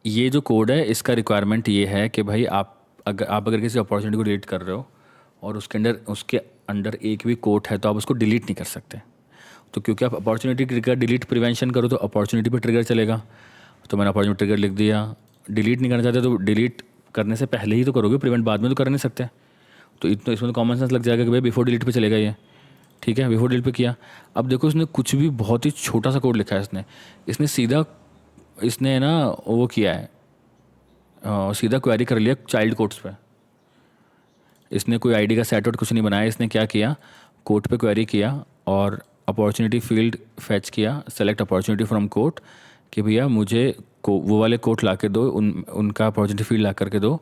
ये जो कोड है इसका रिक्वायरमेंट ये है कि भाई आप अगर किसी अपॉर्चुनिटी को डिलीट कर रहे हो और उसके अंडर एक भी कोट है तो आप उसको डिलीट नहीं कर सकते। तो क्योंकि आप अपॉर्चुनिटी ट्रिगर डिलीट प्रिवेंशन करो तो अपॉर्चुनिटी पे ट्रिगर चलेगा। तो मैंने अपॉर्चुनिटी ट्रिगर लिख दिया। डिलीट नहीं करना चाहते तो डिलीट करने से पहले ही तो करोगे, प्रिवेंट बाद में तो कर नहीं सकते। तो इतना इसमें तो कॉमन सेंस लग जाएगा कि भाई बिफोर डिलीट पे चलेगा ये, ठीक है। बिफोर डिलीट पे किया। अब देखो इसने कुछ भी बहुत ही छोटा सा कोड लिखा है इसने सीधा इसने ना वो किया है, सीधा क्वेरी कर लिया चाइल्ड कोड्स पे। इसने कोई आईडी का सेट आउट कुछ नहीं बनाया, इसने क्या किया, कोड पे क्वेरी किया और अपॉर्चुनिटी फील्ड फेच किया, सेलेक्ट अपॉर्चुनिटी फ्रॉम कोड कि भैया मुझे वो वाले कोड ला के दो, उनका अपॉर्चुनिटी फील्ड ला करके दो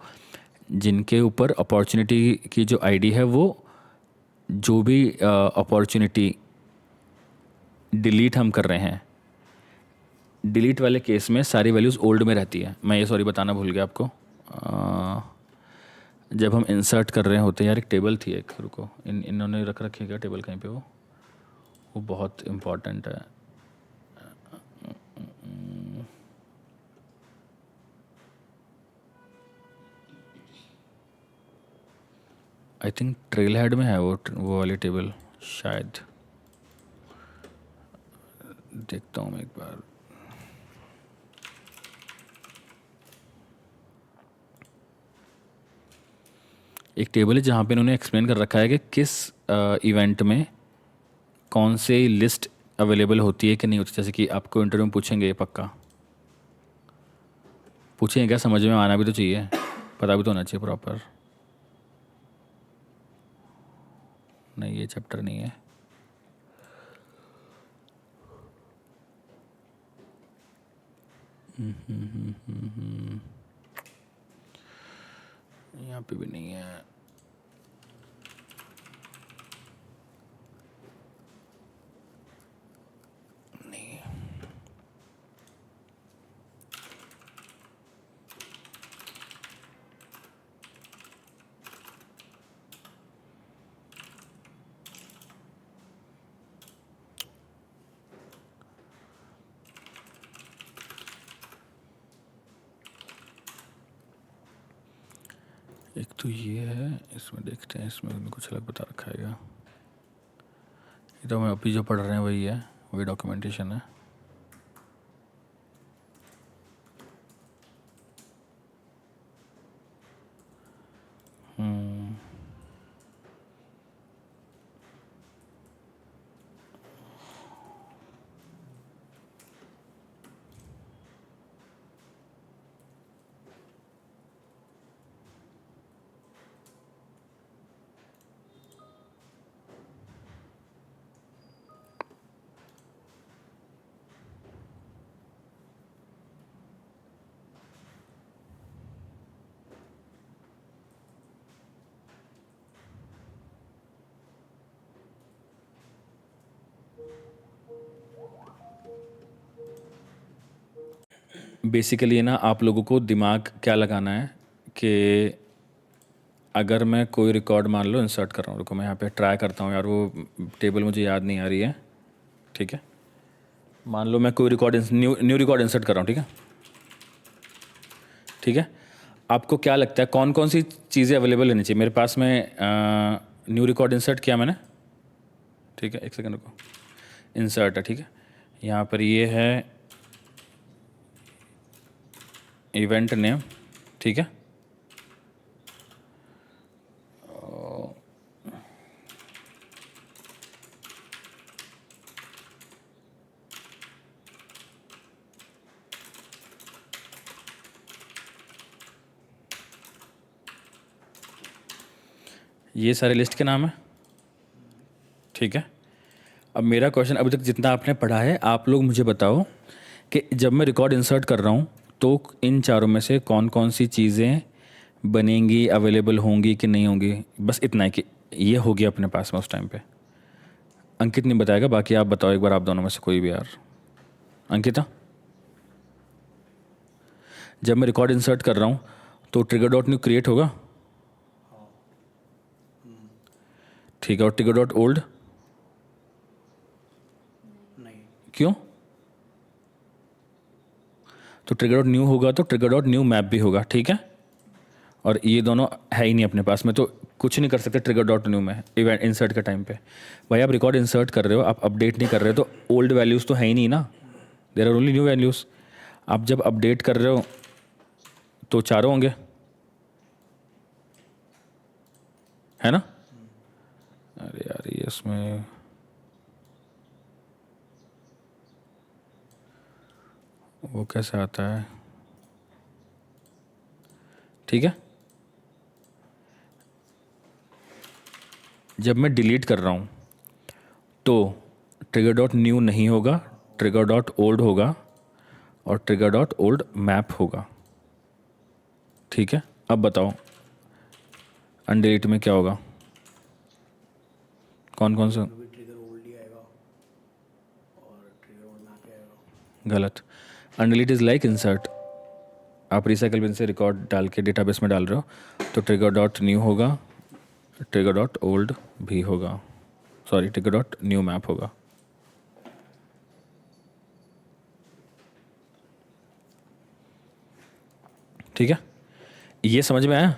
जिनके ऊपर अपॉर्चुनिटी की जो आईडी है वो जो भी अपॉर्चुनिटी डिलीट हम कर रहे हैं, डिलीट वाले केस में सारी वैल्यूज़ ओल्ड में रहती है। मैं ये सॉरी बताना भूल गया आपको, जब हम इंसर्ट कर रहे होते हैं यार, एक टेबल थी एक, रुको इन्होंने रख रखी है क्या टेबल कहीं पे, वो बहुत इम्पॉर्टेंट है। आई थिंक ट्रेल हेड में है वो वाली टेबल शायद, देखता हूँ मैं एक बार। एक टेबल है जहाँ पे इन्होंने एक्सप्लेन कर रखा है कि किस इवेंट में कौन से लिस्ट अवेलेबल होती है कि नहीं होती। जैसे कि आपको इंटरव्यू में पूछेंगे, पक्का पूछेंगे क्या, समझ में आना भी तो चाहिए, पता भी तो होना चाहिए प्रॉपर। नहीं ये चैप्टर नहीं है। यहाँ पे भी नहीं है। नहीं एक तो ये है, इसमें देखते हैं, इसमें कुछ अलग बता रखा है क्या। ये तो हम अभी जो पढ़ रहे हैं वही है, वही डॉक्यूमेंटेशन है। बेसिकली ना आप लोगों को दिमाग क्या लगाना है कि अगर मैं कोई रिकॉर्ड मान लो इंसर्ट कर रहा हूँ, रुको मैं यहाँ पे ट्राई करता हूँ यार, वो टेबल मुझे याद नहीं आ रही है, ठीक है। मान लो मैं कोई रिकॉर्ड न्यू रिकॉर्ड इंसर्ट कर रहा हूँ, ठीक है, ठीक है। आपको क्या लगता है कौन कौन सी चीज़ें अवेलेबल रहनी चाहिए मेरे पास में। न्यू रिकॉर्ड इंसर्ट किया मैंने, ठीक है, एक सेकंड रुको, इंसर्ट है, ठीक है। यहाँ पर ये है इवेंट नेम, ठीक है। ये सारे लिस्ट के नाम है, ठीक है। अब मेरा क्वेश्चन अभी तक जितना आपने पढ़ा है, आप लोग मुझे बताओ कि जब मैं रिकॉर्ड इंसर्ट कर रहा हूँ तो इन चारों में से कौन कौन सी चीज़ें बनेंगी, अवेलेबल होंगी कि नहीं होंगी, बस इतना है कि ये हो गया अपने पास में उस टाइम पे। अंकित नहीं बताएगा, बाकी आप बताओ एक बार, आप दोनों में से कोई भी यार। अंकिता, जब मैं रिकॉर्ड इंसर्ट कर रहा हूँ तो ट्रिगर डॉट न्यू क्रिएट होगा? ठीक है, और ट्रिगर डॉट ओल्ड नहीं। क्यों? तो ट्रिगर डॉट न्यू होगा तो ट्रिगर डॉट न्यू मैप भी होगा, ठीक है। और ये दोनों है ही नहीं अपने पास में, तो कुछ नहीं कर सकते ट्रिगर डॉट न्यू में इवेंट इंसर्ट के टाइम पे। भाई आप रिकॉर्ड इंसर्ट कर रहे हो, आप अपडेट नहीं कर रहे हो, तो ओल्ड वैल्यूज़ तो है ही नहीं ना, there are only new values. आप जब अपडेट कर रहे हो तो चारों होंगे, है ना? अरे यार ये इसमें वो कैसे आता है? ठीक है, जब मैं डिलीट कर रहा हूँ तो ट्रिगर डॉट न्यू नहीं होगा, ट्रिगर डॉट ओल्ड होगा और ट्रिगर डॉट ओल्ड मैप होगा, ठीक है। अब बताओ अनडिलीट में क्या होगा? कौन कौन सा? भी ट्रिगर ओल्ड ही आएगा और ट्रिगर ओल्ड ना के आएगा। गलत। अनडिलीट इज़ लाइक इंसर्ट। आप रिसाइकल बिन से रिकॉर्ड डाल के डेटाबेस में डाल रहे हो तो ट्रिगर डॉट न्यू होगा, ट्रिगर डॉट ओल्ड भी होगा, sorry trigger dot new map होगा। ठीक है, ये समझ में आया?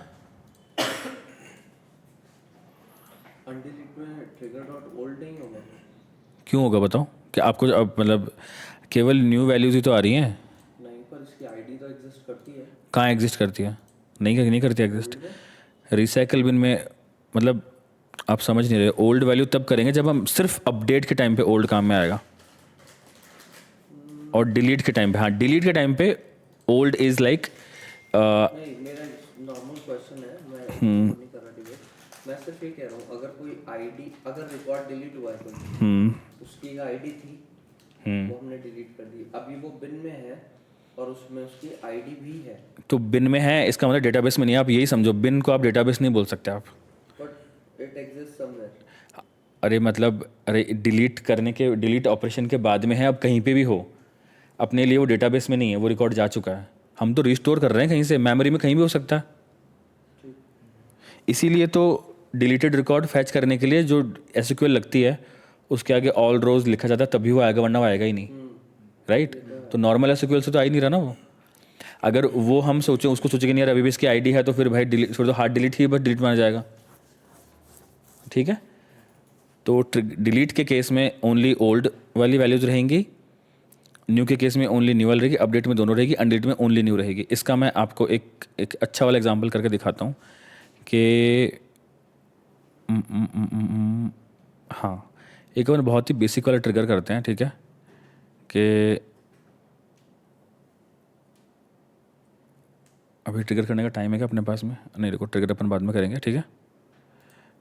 अनडिलीट में ट्रिगर डॉट ओल्ड नहीं होगा। क्यों होगा बताओ? कि आपको अब मतलब केवल न्यू वैल्यूज़ ही तो आ रही हैं। नहीं, पर इसकी आईडी तो एग्जिस्ट करती है। कहाँ एग्जिस्ट करती है? नहीं करती एग्जिस्ट। रिसाइकल बिन में मतलब आप समझ नहीं रहे, ओल्ड वैल्यू तब करेंगे जब हम सिर्फ अपडेट के टाइम पे ओल्ड काम में आएगा, और डिलीट के टाइम पे, हाँ डिलीट के टाइम पे ओल्ड इज़ लाइक। नहीं, मेरा नॉर्मल क्वेश्चन है, मैं नहीं कर रहा डिबेट। मैं सिर्फ ये कह रहा हूँ, अगर कोई आईडी, अगर रिकॉर्ड डिलीट हुआ है कोई, उसकी एक आईडी थी, वो हमने डिलीट कर दी, अभी वो बिन में है और उसमें उसकी आईडी भी है, तो बिन में है इसका मतलब डेटाबेस में नहीं है। आप यही समझो, बिन को आप डेटाबेस नहीं बोल सकते आप। But it exist somewhere. अरे मतलब, अरे डिलीट करने के, डिलीट ऑपरेशन के बाद में है, अब कहीं पे भी हो, अपने लिए वो डेटाबेस में नहीं है, वो रिकॉर्ड जा चुका है। हम तो रिस्टोर कर रहे हैं कहीं से, मेमोरी में कहीं भी हो सकता है। इसीलिए तो डिलीटेड रिकॉर्ड फैच करने के लिए जो एसक्यूएल लगती है, उसके आगे ऑल रोज लिखा जाता है, तभी वो आएगा, वरना वो आएगा ही नहीं, राइट। तो नॉर्मल एसक्यूएल से तो आ ही नहीं रहा ना वो। अगर वो हम सोचें, उसको सोचेंगे नहीं यार अभी भी इसकी आईडी है, तो फिर भाई डिलीट, फिर तो हार्ड डिलीट ही बस डिलीट माना जाएगा, ठीक है। तो डिलीट के केस में ओनली ओल्ड वाली वैल्यूज रहेंगी, न्यू के केस में ओनली न्यू वाली रहेगी, अपडेट में दोनों रहेगी, अनडिलीट में ओनली न्यू रहेगी। इसका मैं आपको एक अच्छा वाला एग्जांपल करके दिखाता हूँ कि हाँ, एक और बहुत ही बेसिक वाला ट्रिगर करते हैं, ठीक है। कि अभी ट्रिगर करने का टाइम है क्या अपने पास में? नहीं, देखो ट्रिगर अपन बाद में करेंगे, ठीक है।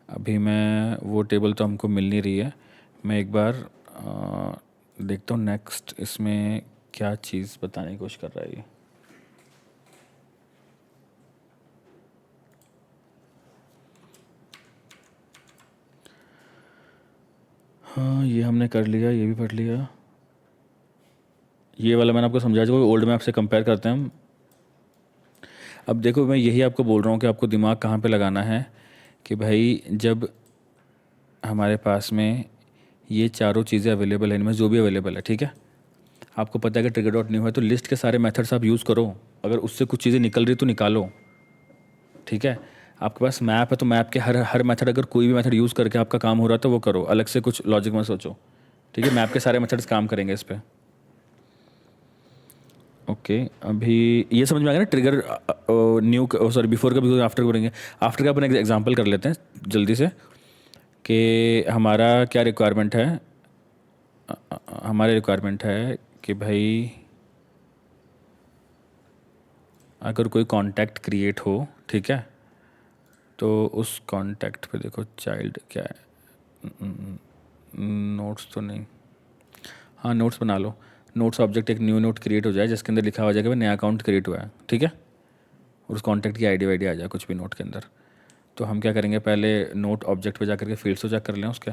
अभी मैं वो टेबल तो हमको मिल नहीं रही है, मैं एक बार देखता हूँ नेक्स्ट इसमें क्या चीज़ बताने की कोशिश कर रहा है ये। हाँ ये हमने कर लिया, ये भी पढ़ लिया, ये वाला मैंने आपको समझा चुका, ओल्ड मैप से कंपेयर करते हैं हम। अब देखो मैं यही आपको बोल रहा हूँ कि आपको दिमाग कहाँ पे लगाना है, कि भाई जब हमारे पास में ये चारों चीज़ें अवेलेबल है, इनमें जो भी अवेलेबल है, ठीक है। आपको पता है कि ट्रिगर डॉट न्यू है, तो लिस्ट के सारे मेथड्स आप यूज़ करो, अगर उससे कुछ चीज़ें निकल रही तो निकालो, ठीक है। आपके पास मैप है तो मैप के हर हर मेथड, अगर कोई भी मेथड यूज़ करके आपका काम हो रहा है तो वो करो, अलग से कुछ लॉजिक मत सोचो, ठीक है। मैप के सारे मेथड्स काम करेंगे इस पर। ओके, अभी ये समझ में आ गया ना ट्रिगर न्यू, सॉरी बिफोर का बिफोर आफ्टर का करेंगे। आफ्टर का अपन एक एग्जांपल कर लेते हैं जल्दी से, कि हमारा क्या रिक्वायरमेंट है। हमारी रिक्वायरमेंट है कि भाई अगर कोई कांटेक्ट क्रिएट हो, ठीक है, तो उस कांटेक्ट पे देखो चाइल्ड क्या है, नोट्स तो नहीं, हाँ नोट्स बना लो। नोट्स ऑब्जेक्ट एक न्यू नोट क्रिएट हो जाए जिसके अंदर लिखा हो जाएगा भाई नया अकाउंट क्रिएट हुआ है, ठीक है। और उस कॉन्टैक्ट की आईडी वाईडी आ जाए कुछ भी नोट के अंदर। तो हम क्या करेंगे, पहले नोट ऑब्जेक्ट पे जा करके फील्ड्स तो चेक कर लें उसके।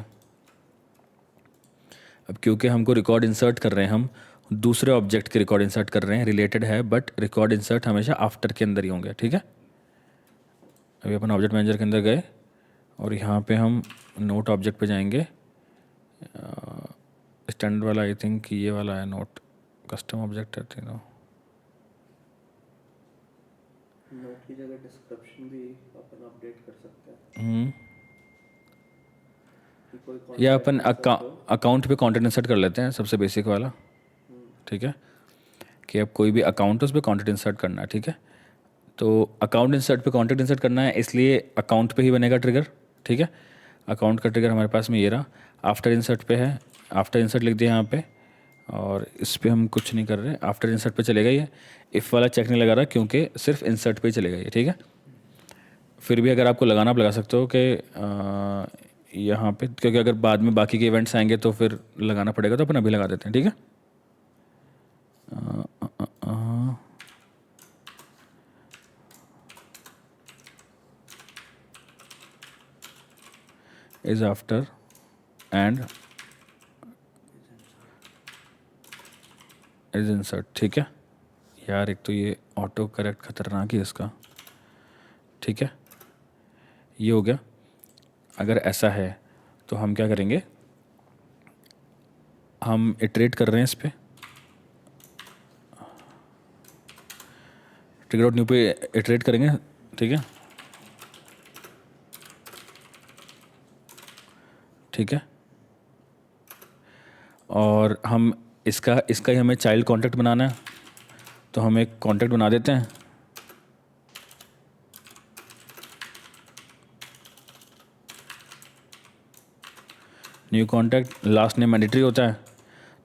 अब क्योंकि हमको रिकॉर्ड इंसर्ट कर रहे हैं, हम दूसरे ऑब्जेक्ट के रिकॉर्ड इंसर्ट कर रहे हैं, रिलेटेड है, बट रिकॉर्ड इंसर्ट हमेशा आफ्टर के अंदर ही होंगे, ठीक है। अभी अपन ऑब्जेक्ट मैनेजर के अंदर गए और यहाँ पे हम नोट ऑब्जेक्ट पे जाएंगे। स्टैंडर्ड वाला आई थिंक ये वाला है नोट, कस्टम ऑब्जेक्ट है तीनों। नोट की जगह डिस्क्रिप्शन भी अपन अपडेट कर सकते हैं कि कोई या अपन अकाउंट पे कंटेंट इंसर्ट कर लेते हैं, सबसे बेसिक वाला, ठीक है। कि अब कोई भी अकाउंट है उस पर कंटेंट इंसर्ट करना है, ठीक है। तो अकाउंट इंसर्ट पे कंटेंट इंसर्ट करना है, इसलिए अकाउंट पे ही बनेगा ट्रिगर, ठीक है। अकाउंट का ट्रिगर हमारे पास में ये रहा, आफ्टर इंसर्ट पे है, आफ्टर इंसर्ट लिख दिया यहाँ पे, और इस पे हम कुछ नहीं कर रहे, आफ्टर इंसर्ट पे चलेगा ये। इफ़ वाला चेक नहीं लगा रहा क्योंकि सिर्फ इंसर्ट पे ही चलेगा ये, ठीक है। फिर भी अगर आपको लगाना, आप लगा सकते हो कि यहाँ पे, क्योंकि अगर बाद में बाकी के इवेंट्स आएंगे तो फिर लगाना पड़ेगा, तो अपन अभी लगा देते हैं, ठीक है। Is after and is insert, ठीक है। यार एक तो ये ऑटो करेक्ट खतरनाक ही इसका, ठीक है। ये हो गया। अगर ऐसा है तो हम क्या करेंगे, हम इटरेट कर रहे हैं इस पे, ट्रिगर डॉट न्यू पे इटरेट करेंगे, ठीक है, ठीक है। और हम इसका ही हमें चाइल्ड कॉन्टैक्ट बनाना है, तो हम एक कॉन्टैक्ट बना देते हैं। New contact, last name mandatory होता है,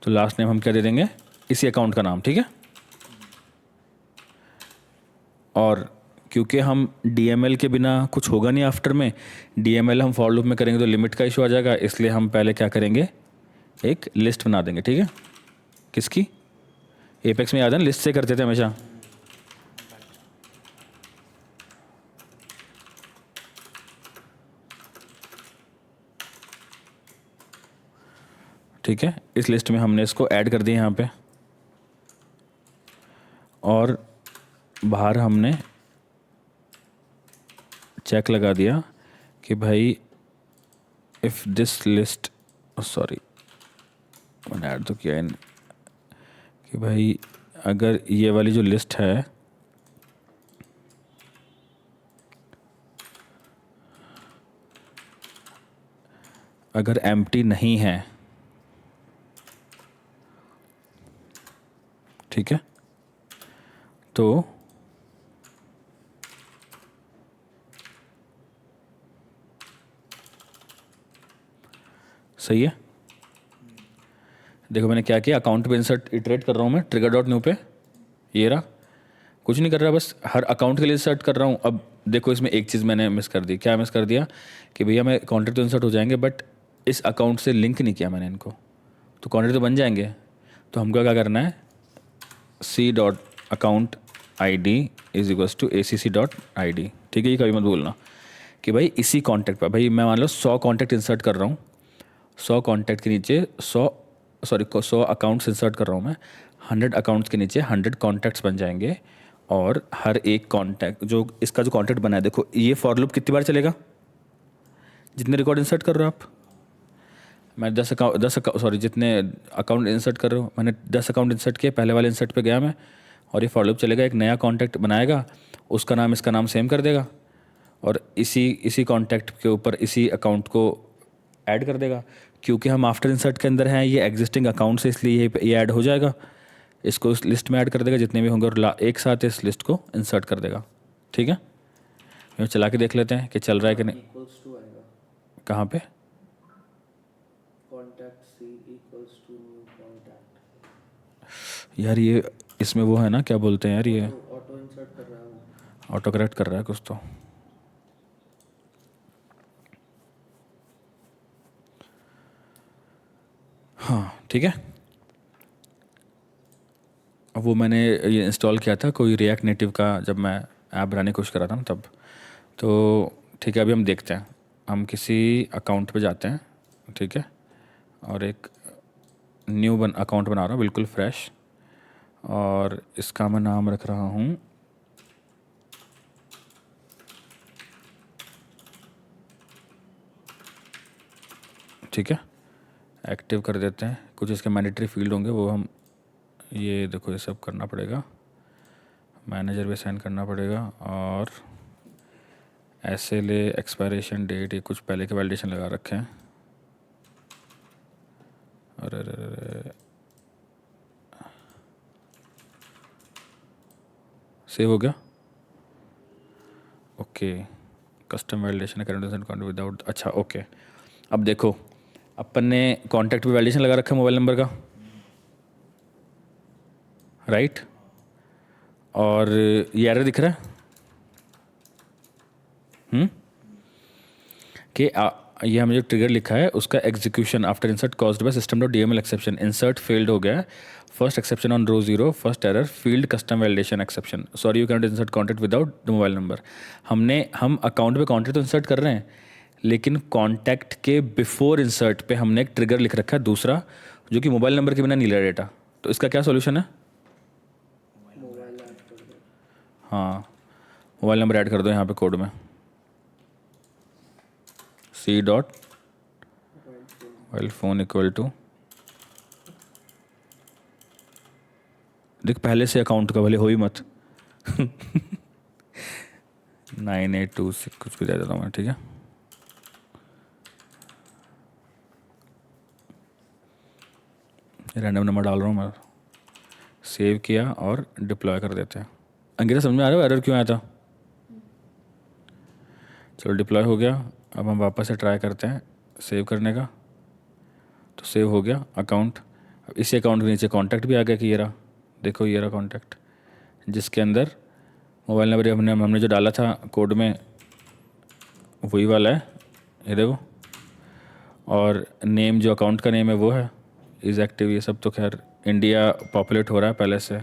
तो लास्ट नेम हम क्या दे देंगे, इसी अकाउंट का नाम, ठीक है। और क्योंकि हम DML के बिना कुछ होगा नहीं आफ्टर में, DML हम फॉर लूप में करेंगे तो लिमिट का इशू आ जाएगा, इसलिए हम पहले क्या करेंगे, एक लिस्ट बना देंगे, ठीक है। किसकी, एपेक्स में याद है ना, लिस्ट से करते थे हमेशा। ठीक है, इस लिस्ट में हमने इसको ऐड कर दिया यहाँ पे, और बाहर हमने चेक लगा दिया कि भाई इफ़ दिस लिस्ट, सॉरी मैंने ऐड तो किया इन, कि भाई अगर ये वाली जो लिस्ट है, अगर एम्प्टी नहीं है, ठीक है, तो सही है। देखो मैंने क्या किया, अकाउंट पे इंसर्ट इटरेट कर रहा हूँ मैं, ट्रिगर डॉट न्यू पे, ये रहा, कुछ नहीं कर रहा, बस हर अकाउंट के लिए इंसर्ट कर रहा हूँ। अब देखो इसमें एक चीज़ मैंने मिस कर दी, क्या मिस कर दिया, कि भैया मैं कॉन्टैक्ट तो इंसर्ट हो जाएंगे, बट इस अकाउंट से लिंक नहीं किया मैंने इनको, तो कॉन्टैक्ट तो बन जाएंगे। तो हमको क्या करना है, C dot account I D is equals to ACC.id, ठीक है। ये कभी मत भूलना कि भाई इसी कॉन्टैक्ट पर, भाई मैं मान लो 100 कॉन्टैक्ट इंसर्ट कर रहा हूँ, 100 कॉन्टैक्ट के नीचे 100 अकाउंट्स इंसर्ट कर रहा हूँ मैं, 100 अकाउंट्स के नीचे 100 कॉन्टैक्ट्स बन जाएंगे। और हर एक कॉन्टैक्ट, जो इसका जो कॉन्टैक्ट बना है, देखो ये फॉर लूप कितनी बार चलेगा, जितने रिकॉर्ड इंसर्ट कर रहे हो आप। मैं 10 अकाउंट जितने अकाउंट इंसर्ट कर रहे हो, मैंने 10 अकाउंट इंसर्ट किए, पहले वाले इंसर्ट पे गया मैं, और ये फॉर लूप चलेगा, एक नया कॉन्टैक्ट बनाएगा, उसका नाम इसका नाम सेम कर देगा, और इसी कॉन्टैक्ट के ऊपर इसी अकाउंट को ऐड कर देगा। क्योंकि हम आफ्टर इंसर्ट के अंदर हैं, ये एग्जिस्टिंग अकाउंट से, इसलिए ये ऐड हो जाएगा, इसको उस लिस्ट में ऐड कर देगा जितने भी होंगे, और एक साथ इस लिस्ट को इंसर्ट कर देगा, ठीक है। हम चला के देख लेते हैं कि चल रहा है कि नहीं। इक्वल्स टू आएगा, कहाँ पे, contact C equals to new contact, यार ये इसमें वो है ना, क्या बोलते हैं यार, ये ऑटो इंसर्ट कर रहा है वो। ऑटो करेक्ट कर रहा है कुछ तो। हाँ ठीक है। अब वो मैंने ये इंस्टॉल किया था कोई रिएक्ट नेटिव का, जब मैं ऐप बनाने की कोशिश करा था ना तब। तो ठीक है, अभी हम देखते हैं, हम किसी अकाउंट पे जाते हैं, ठीक है, और एक न्यू अकाउंट बना रहा हूँ बिल्कुल फ्रेश, और इसका मैं नाम रख रहा हूँ ठीक है, एक्टिव कर देते हैं। कुछ इसके मैंडेटरी फील्ड होंगे, वो हम ये देखो ये सब करना पड़ेगा, मैनेजर भी साइन करना पड़ेगा, और ऐसे ले एक्सपायरेशन डेट ये कुछ पहले के वैलिडेशन लगा रखे हैं। अरे अरे अरे, सेव हो गया, okay. Custom validation current without, अच्छा ओके। अब देखो अपन ने कॉन्टैक्ट पे वैलिडेशन लगा रखा है मोबाइल नंबर का, राइट, और ये एरर दिख रहा है कि ये हमें जो ट्रिगर लिखा है उसका execution after insert caused by system dot DML exception, insert failed हो गया है, first exception on row 0, first error field custom validation exception, sorry you can not insert contact without the mobile number. हम account पे contact तो insert कर रहे हैं, लेकिन कॉन्टैक्ट के बिफोर इंसर्ट पे हमने एक ट्रिगर लिख रखा है दूसरा, जो कि मोबाइल नंबर के बिना नहीं ले रहा डेटा। तो इसका क्या सोल्यूशन है? मोबाइल ऐड कर दो। हाँ, मोबाइल नंबर ऐड कर दो यहाँ पे कोड में, C dot mobile phone equal to, देख पहले से अकाउंट का भले हो ही मत 9826 कुछ भी दे देता हूँ मैं, ठीक है। रैंडम नंबर डाल रहा हूँ मैं, सेव किया और डिप्लॉय कर देते हैं। अंकिता समझ में आ रहा है एरर क्यों आया था? चलो डिप्लॉय हो गया, अब हम वापस से ट्राई करते हैं सेव करने का, तो सेव हो गया अकाउंट। अब इसी अकाउंट के नीचे कॉन्टैक्ट भी आ गया कि ये रहा, देखो ये रहा कॉन्टैक्ट, जिसके अंदर मोबाइल नंबर हमने जो डाला था कोड में वही वाला है, ये देखो, और नेम जो अकाउंट का नेम है वो है इज़ एक्टिव। ये सब तो खैर इंडिया पॉपुलेट हो रहा है पहले से।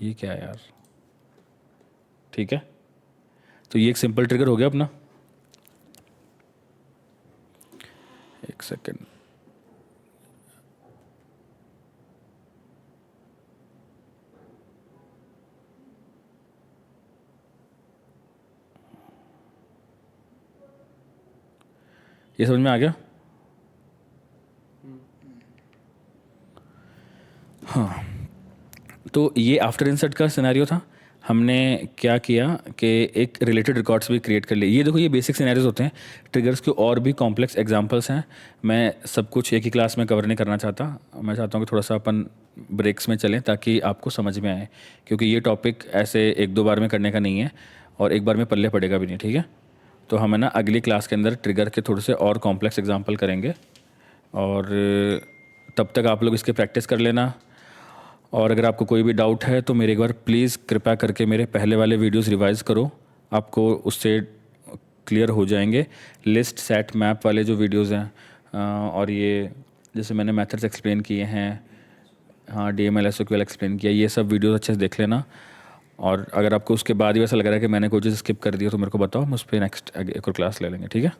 ये क्या है यार, ठीक है, तो ये एक सिंपल ट्रिगर हो गया अपना। एक सेकेंड, ये समझ में आ गया? हाँ, तो ये आफ्टर इंसर्ट का सिनेरियो था। हमने क्या किया कि एक रिलेटेड रिकॉर्ड्स भी क्रिएट कर लिए। ये देखो ये बेसिक सिनेरियोज होते हैं, ट्रिगर्स के और भी कॉम्प्लेक्स एग्जांपल्स हैं। मैं सब कुछ एक ही क्लास में कवर नहीं करना चाहता, मैं चाहता हूँ कि थोड़ा सा अपन ब्रेक्स में चलें ताकि आपको समझ में आए, क्योंकि ये टॉपिक ऐसे एक दो बार में करने का नहीं है और एक बार में पल्ले पड़ेगा भी नहीं, ठीक है। तो हम है ना अगली क्लास के अंदर ट्रिगर के थोड़े से और कॉम्प्लेक्स एग्जाम्पल करेंगे, और तब तक आप लोग इसके प्रैक्टिस कर लेना। और अगर आपको कोई भी डाउट है तो मेरे एक बार प्लीज़ कृपया करके मेरे पहले वाले वीडियोस रिवाइज़ करो, आपको उससे क्लियर हो जाएंगे। लिस्ट सेट मैप वाले जो वीडियोस हैं और ये जैसे मैंने मेथड्स एक्सप्लेन किए हैं, हाँ DML SQL एक्सप्लेन किया, ये सब वीडियोस अच्छे से देख लेना। और अगर आपको उसके बाद ही ऐसा लग रहा है कि मैंने कोई चीज़ स्किप कर दी हो तो मेरे को बताओ, हम उस पर नेक्स्ट एक और क्लास ले लेंगे, ठीक है।